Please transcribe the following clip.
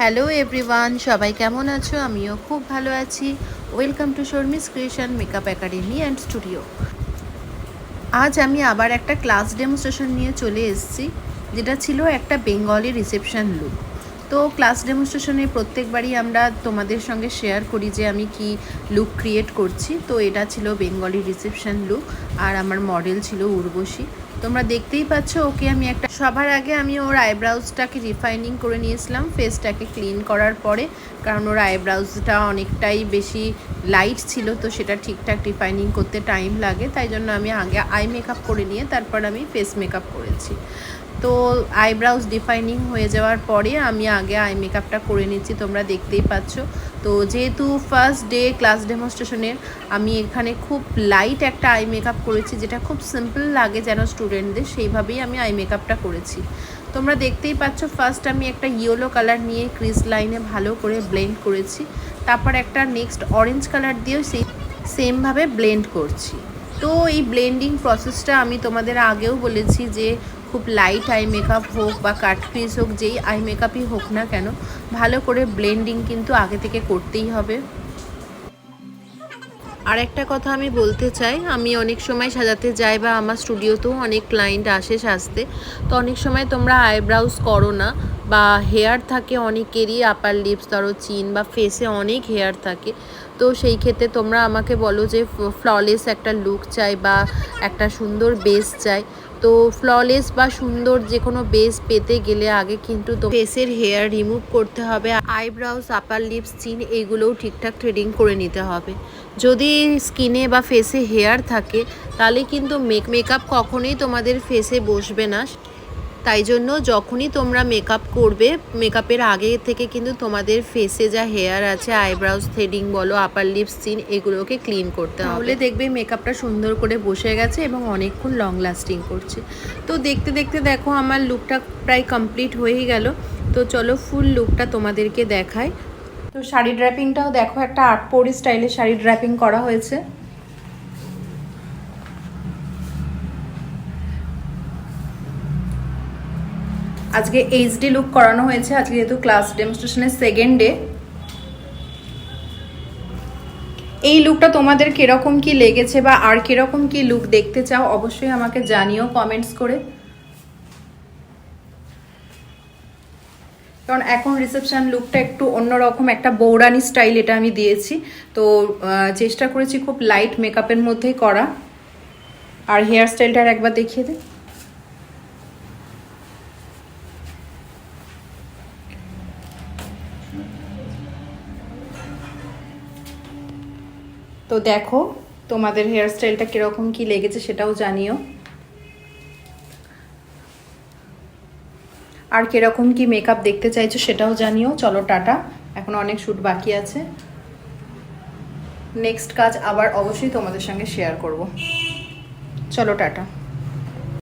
Hello everyone, সবাই কেমন আছো? আমিও খুব ভালো আছি। Welcome to Sharmi's creation makeup academy and studio. আজ আমি আবার একটা ক্লাস ডেমনস্ট্রেশন নিয়ে চলে এসেছি, যেটা ছিল একটা বেঙ্গলি রিসেপশন লুক। তো ক্লাস ডেমনস্ট্রেশনে প্রত্যেকবারই আমরা তোমাদের সঙ্গে শেয়ার করি যে আমি কি লুক ক্রিয়েট করছি। তো এটা ছিল বেঙ্গলি রিসেপশন লুক, আর আমার মডেল ছিল উর্বশী। তোমরা দেখতেই পাচ্ছ, ওকে আমি একটা সবার আগে আমি ওর আইব্রাউজটাকে রিফাইনিং করে নিয়েছিলাম ফেসটাকে ক্লিন করার পরে, কারণ ওর আইব্রাউজটা অনেকটাই বেশি লাইট ছিল, তো সেটা ঠিকঠাক রিফাইনিং করতে টাইম লাগে। তাই জন্য আমি আগে আই মেকআপ করে নিয়ে তারপর আমি ফেস মেকআপ করেছি। তো আইব্রাউজ ডিফাইনিং হয়ে যাওয়ার পরে আমি আগে আই মেকআপটা করে নিচ্ছি, তোমরা দেখতেই পাচ্ছ। তো যেহেতু ফার্স্ট ডে ক্লাস ডেমনস্ট্রেশনের, আমি এখানে খুব লাইট একটা আই মেকআপ করেছি, যেটা খুব সিম্পল লাগে যেন স্টুডেন্টদের, সেইভাবেই আমি আই মেকআপটা করেছি। তোমরা দেখতেই পাচ্ছ, ফার্স্ট আমি একটা ইয়েলো কালার নিয়ে ক্রিজ লাইনে ভালো করে ব্লেন্ড করেছি। তারপর একটা নেক্সট অরেঞ্জ কালার দিয়েও সেই সেমভাবে ব্লেন্ড করছি। তো এই ব্লেন্ডিং প্রসেসটা আমি তোমাদের আগেও বলেছি যে খুব লাইট আই মেকআপ হোক বা কাট ক্রিজ হোক, যেই আই মেকআপই হোক না কেন, ভালো করে ব্লেন্ডিং কিন্তু আগে থেকে করতেই হবে। আর একটা কথা আমি বলতে চাই, আমি অনেক সময় সাজাতে যাই বা আমার স্টুডিওতেও অনেক ক্লায়েন্ট আসে সাজতে, তো অনেক সময় তোমরা আইব্রাউজ করো না, বা হেয়ার থাকে অনেকেরই, আপার লিপস ধরো চিন বা ফেসে অনেক হেয়ার থাকে। তো সেই ক্ষেত্রে তোমরা আমাকে বলো যে ফ্ললেস একটা লুক চাই বা একটা সুন্দর বেস চাই। তো ফ্ললেস বা সুন্দর যে কোনো বেস পেতে গেলে আগে কিন্তু তো ফেসের হেয়ার রিমুভ করতে হবে, আইব্রাউজ, আপার লিপস, চিন এইগুলোও ঠিকঠাক থ্রেডিং করে নিতে হবে। যদি স্কিনে বা ফেসে হেয়ার থাকে তাহলে কিন্তু মেকআপ কখনোই তোমাদের ফেসে বসবে না। তাই জন্য যখনই তোমরা মেকআপ করবে, মেকআপের আগে থেকে কিন্তু তোমাদের ফেসে যা হেয়ার আছে, আইব্রাউজ থ্রেডিং বলো, আপার লিপস, চিন, এগুলোকে ক্লিন করতে হবে। তাহলে দেখবে মেকআপটা সুন্দর করে বসে গেছে এবং অনেকক্ষণ লং লাস্টিং করছে। তো দেখতে দেখতে দেখো আমার লুকটা প্রায় কমপ্লিট হয়েই গেল। তো চলো ফুল লুকটা তোমাদেরকে দেখাই। তো শাড়ি ড্র্যাপিংটাও দেখো, একটা আটপৌরি স্টাইলে শাড়ি ড্র্যাপিং করা হয়েছে। আজকে এইচডি লুক করানো হয়েছে, আজকে যেহেতু ক্লাস ডেমনস্ট্রেশনের সেকেন্ড ডে। এই লুকটা তোমাদের কিরকম কি লেগেছে বা আর কিরকম কি লুক দেখতে চাও অবশ্যই আমাকে জানিও কমেন্টস করে, কারণ এখন রিসেপশন লুকটা একটু অন্যরকম, একটা বৌরানি স্টাইল এটা আমি দিয়েছি। তো চেষ্টা করেছি খুব লাইট মেকআপের মধ্যেই করা। আর হেয়ার স্টাইলটা একবার দেখিয়ে দে। তো দেখো তোমাদের হেয়ার স্টাইলটা কিরকম কি লেগেছে সেটাও জানিও, আর কিরকম কি মেকআপ দেখতে চাইছো সেটাও জানিও। চলো টাটা, এখন অনেক শ্যুট বাকি আছে, নেক্সট কাজ আবার অবশ্যই তোমাদের সঙ্গে শেয়ার করব। চলো টাটা।